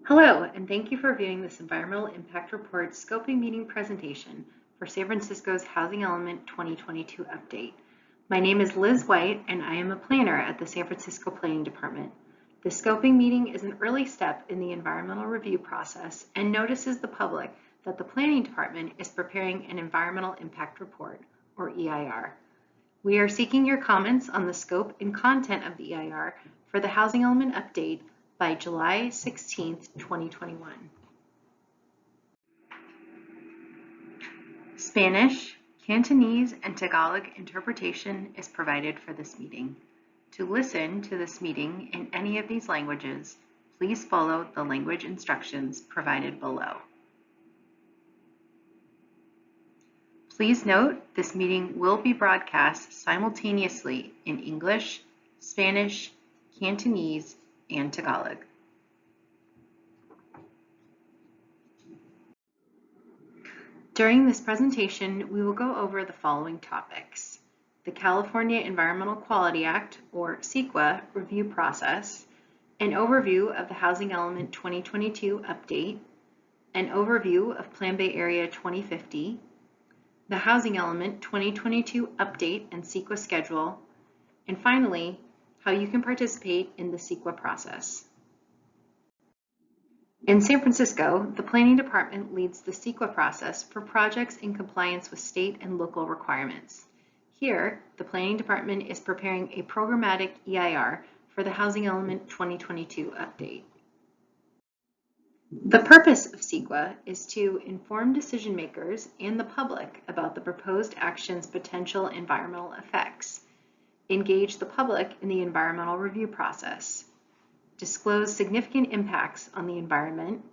Hello, and thank you for viewing this Environmental Impact Report Scoping Meeting presentation for San Francisco's Housing Element 2022 update. My name is Liz White, and I am a planner at the San Francisco Planning Department. The scoping meeting is an early step in the environmental review process and notices the public that the Planning Department is preparing an Environmental Impact Report, or EIR. We are seeking your comments on the scope and content of the EIR for the Housing Element update by July 16, 2021. Spanish, Cantonese, and Tagalog interpretation is provided for this meeting. To listen to this meeting in any of these languages, please follow the language instructions provided below. Please note this meeting will be broadcast simultaneously in English, Spanish, Cantonese, and Tagalog. During this presentation, we will go over the following topics: the California Environmental Quality Act, or CEQA, review process, an overview of the Housing Element 2022 update, an overview of Plan Bay Area 2050, the Housing Element 2022 update and CEQA schedule, and finally, how you can participate in the CEQA process. In San Francisco, the Planning Department leads the CEQA process for projects in compliance with state and local requirements. Here, the Planning Department is preparing a programmatic EIR for the Housing Element 2022 update. The purpose of CEQA is to inform decision makers and the public about the proposed action's potential environmental effects, engage the public in the environmental review process, disclose significant impacts on the environment,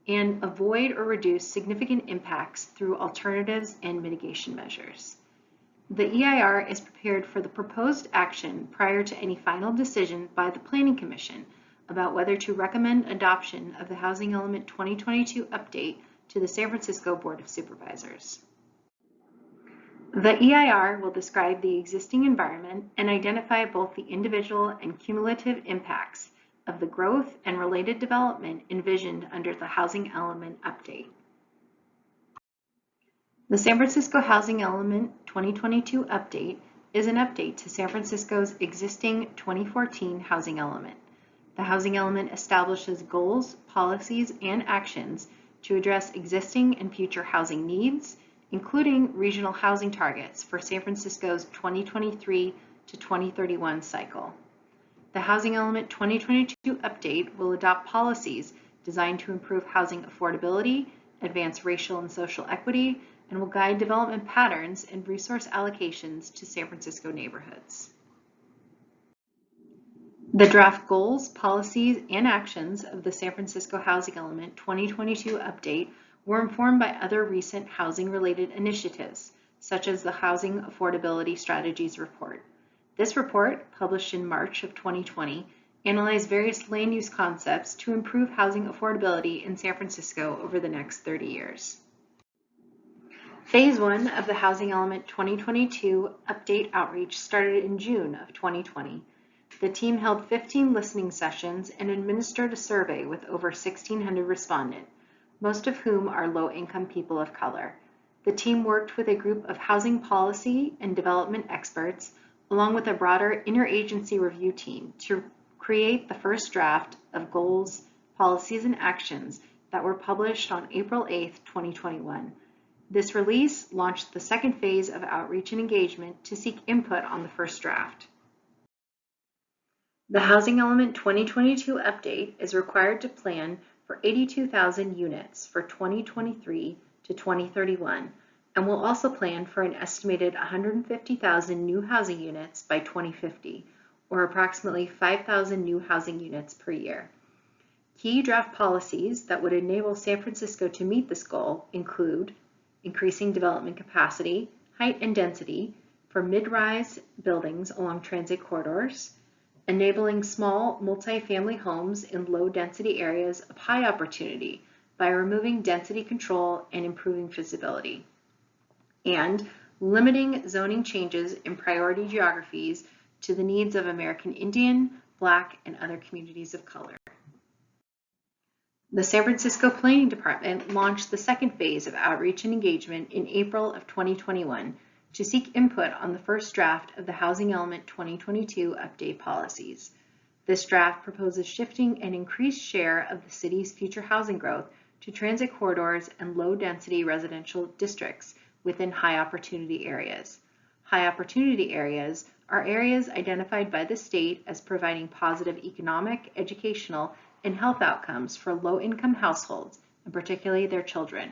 and avoid or reduce significant impacts through alternatives and mitigation measures. The EIR is prepared for the proposed action prior to any final decision by the Planning Commission about whether to recommend adoption of the Housing Element 2022 update to the San Francisco Board of Supervisors. The EIR will describe the existing environment and identify both the individual and cumulative impacts of the growth and related development envisioned under the Housing Element update. The San Francisco Housing Element 2022 update is an update to San Francisco's existing 2014 Housing Element. The Housing Element establishes goals, policies, and actions to address existing and future housing needs, including regional housing targets for San Francisco's 2023 to 2031 cycle. The Housing Element 2022 update will adopt policies designed to improve housing affordability, advance racial and social equity, and will guide development patterns and resource allocations to San Francisco neighborhoods. The draft goals, policies, and actions of the San Francisco Housing Element 2022 update were informed by other recent housing-related initiatives, such as the Housing Affordability Strategies Report. This report, published in March of 2020, analyzed various land use concepts to improve housing affordability in San Francisco over the next 30 years. Phase 1 of the Housing Element 2022 update outreach started in June of 2020. The team held 15 listening sessions and administered a survey with over 1,600 respondents, most of whom are low-income people of color. The team worked with a group of housing policy and development experts, along with a broader interagency review team, to create the first draft of goals, policies, and actions that were published on April 8, 2021. This release launched the second phase of outreach and engagement to seek input on the first draft. The Housing Element 2022 update is required to plan for 82,000 units for 2023 to 2031, and will also plan for an estimated 150,000 new housing units by 2050, or approximately 5,000 new housing units per year. Key draft policies that would enable San Francisco to meet this goal include increasing development capacity, height, and density for mid-rise buildings along transit corridors, enabling small multifamily homes in low-density areas of high opportunity by removing density control and improving feasibility, and limiting zoning changes in priority geographies to the needs of American Indian, Black, and other communities of color. The San Francisco Planning Department launched the second phase of outreach and engagement in April of 2021 to seek input on the first draft of the Housing Element 2022 update policies. This draft proposes shifting an increased share of the city's future housing growth to transit corridors and low-density residential districts within high-opportunity areas. High-opportunity areas are areas identified by the state as providing positive economic, educational, and health outcomes for low-income households, and particularly their children.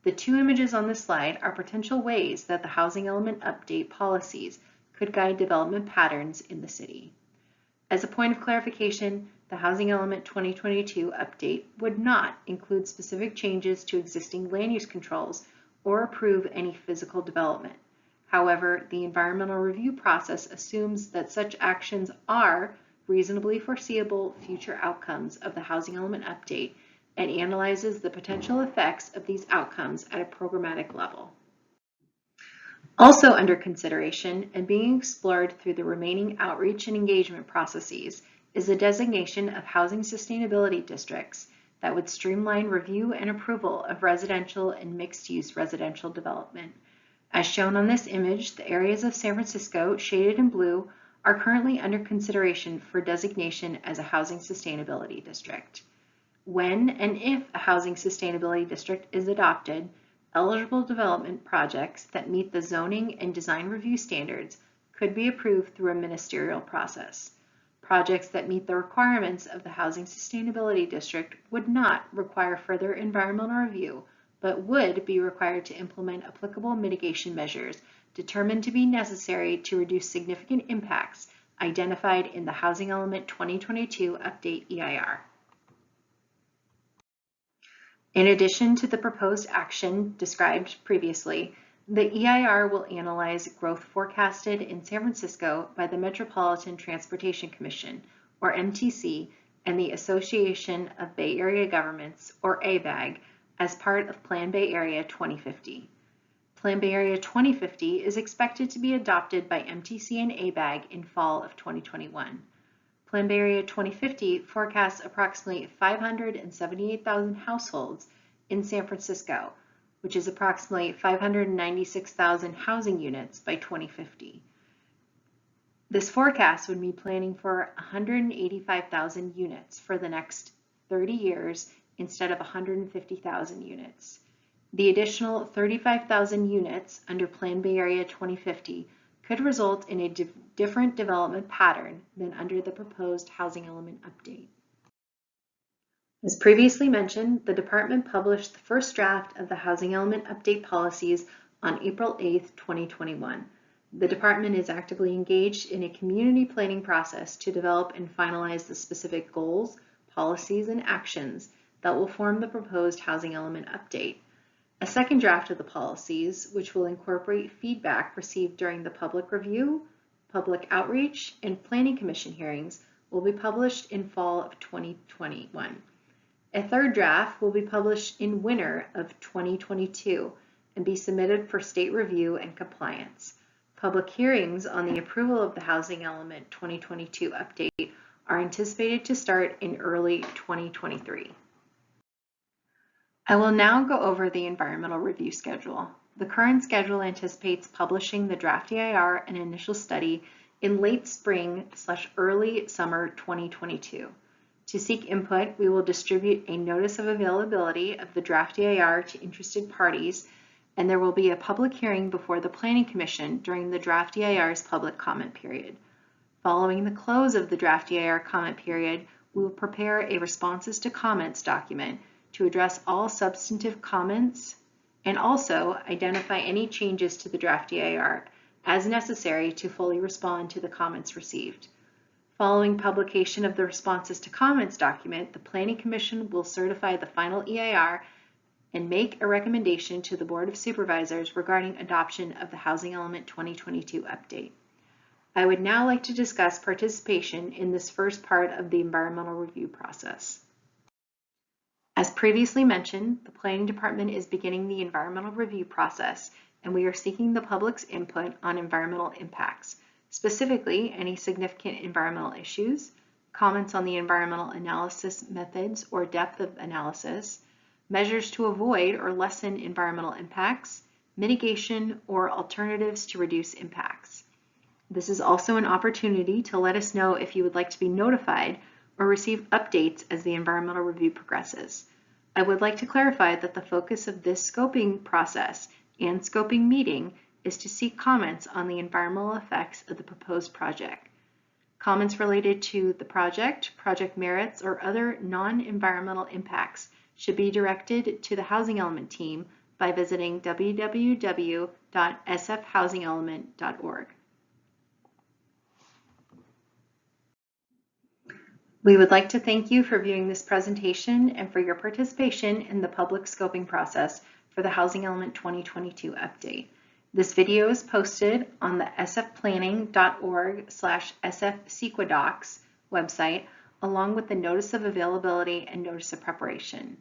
The two images on this slide are potential ways that the Housing Element Update policies could guide development patterns in the city. As a point of clarification, the Housing Element 2022 update would not include specific changes to existing land use controls or approve any physical development. However, the environmental review process assumes that such actions are reasonably foreseeable future outcomes of the Housing Element Update and analyzes the potential effects of these outcomes at a programmatic level. Also under consideration and being explored through the remaining outreach and engagement processes is the designation of housing sustainability districts that would streamline review and approval of residential and mixed-use residential development. As shown on this image, the areas of San Francisco shaded in blue are currently under consideration for designation as a housing sustainability district. When and if a housing sustainability district is adopted, eligible development projects that meet the zoning and design review standards could be approved through a ministerial process. Projects that meet the requirements of the Housing Sustainability District would not require further environmental review, but would be required to implement applicable mitigation measures determined to be necessary to reduce significant impacts identified in the Housing Element 2022 Update EIR. In addition to the proposed action described previously, the EIR will analyze growth forecasted in San Francisco by the Metropolitan Transportation Commission, or MTC, and the Association of Bay Area Governments, or ABAG, as part of Plan Bay Area 2050. Plan Bay Area 2050 is expected to be adopted by MTC and ABAG in fall of 2021. Plan Bay Area 2050 forecasts approximately 578,000 households in San Francisco, which is approximately 596,000 housing units by 2050. This forecast would be planning for 185,000 units for the next 30 years instead of 150,000 units. The additional 35,000 units under Plan Bay Area 2050 could result in a different development pattern than under the proposed Housing Element Update. As previously mentioned, the department published the first draft of the Housing Element Update policies on April 8, 2021. The department is actively engaged in a community planning process to develop and finalize the specific goals, policies, and actions that will form the proposed Housing Element Update. A second draft of the policies, which will incorporate feedback received during the public review, public outreach, and planning commission hearings, will be published in fall of 2021. A third draft will be published in winter of 2022 and be submitted for state review and compliance. Public hearings on the approval of the Housing Element 2022 update are anticipated to start in early 2023. I will now go over the environmental review schedule. The current schedule anticipates publishing the draft EIR and initial study in late spring/early summer 2022. To seek input, we will distribute a notice of availability of the draft EIR to interested parties, and there will be a public hearing before the Planning Commission during the draft EIR's public comment period. Following the close of the draft EIR comment period, we will prepare a responses to comments document to address all substantive comments and also identify any changes to the draft EIR as necessary to fully respond to the comments received. Following publication of the responses to comments document, the Planning Commission will certify the final EIR and make a recommendation to the Board of Supervisors regarding adoption of the Housing Element 2022 update. I would now like to discuss participation in this first part of the environmental review process. As previously mentioned, the Planning Department is beginning the environmental review process, and we are seeking the public's input on environmental impacts, specifically any significant environmental issues, comments on the environmental analysis methods or depth of analysis, measures to avoid or lessen environmental impacts, mitigation, or alternatives to reduce impacts. This is also an opportunity to let us know if you would like to be notified or receive updates as the environmental review progresses. I would like to clarify that the focus of this scoping process and scoping meeting is to seek comments on the environmental effects of the proposed project. Comments related to the project merits, or other non-environmental impacts should be directed to the Housing Element team by visiting www.sfhousingelement.org. We would like to thank you for viewing this presentation and for your participation in the public scoping process for the Housing Element 2022 update. This video is posted on the sfplanning.org/sfceqadocs website, along with the Notice of Availability and Notice of Preparation.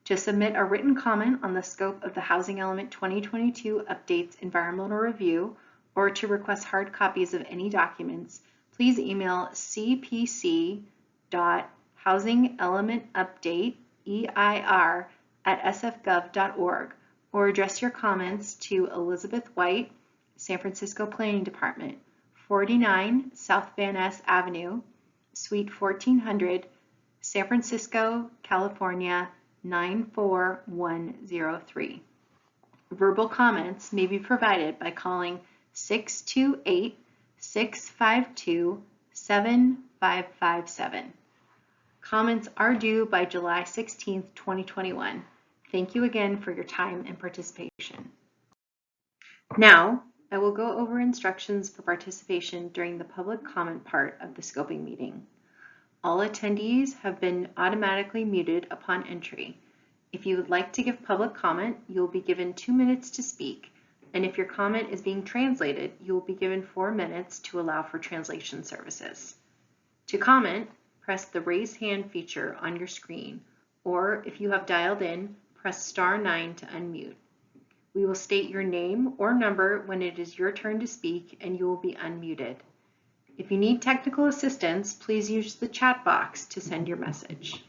To submit a written comment on the scope of the Housing Element 2022 updates environmental review, or to request hard copies of any documents, please email cpc.housingelementupdate@sfgov.org, or address your comments to Elizabeth White, San Francisco Planning Department, 49 South Van Ness Avenue, Suite 1400, San Francisco, California 94103. Verbal comments may be provided by calling 628-652-7557. Comments are due by July 16, 2021. Thank you again for your time and participation. Now, I will go over instructions for participation during the public comment part of the scoping meeting. All attendees have been automatically muted upon entry. If you would like to give public comment, you will be given 2 minutes to speak, and if your comment is being translated, you will be given 4 minutes to allow for translation services. To comment, press the raise hand feature on your screen, or if you have dialed in, press *9 to unmute. We will state your name or number when it is your turn to speak, and you will be unmuted. If you need technical assistance, please use the chat box to send your message.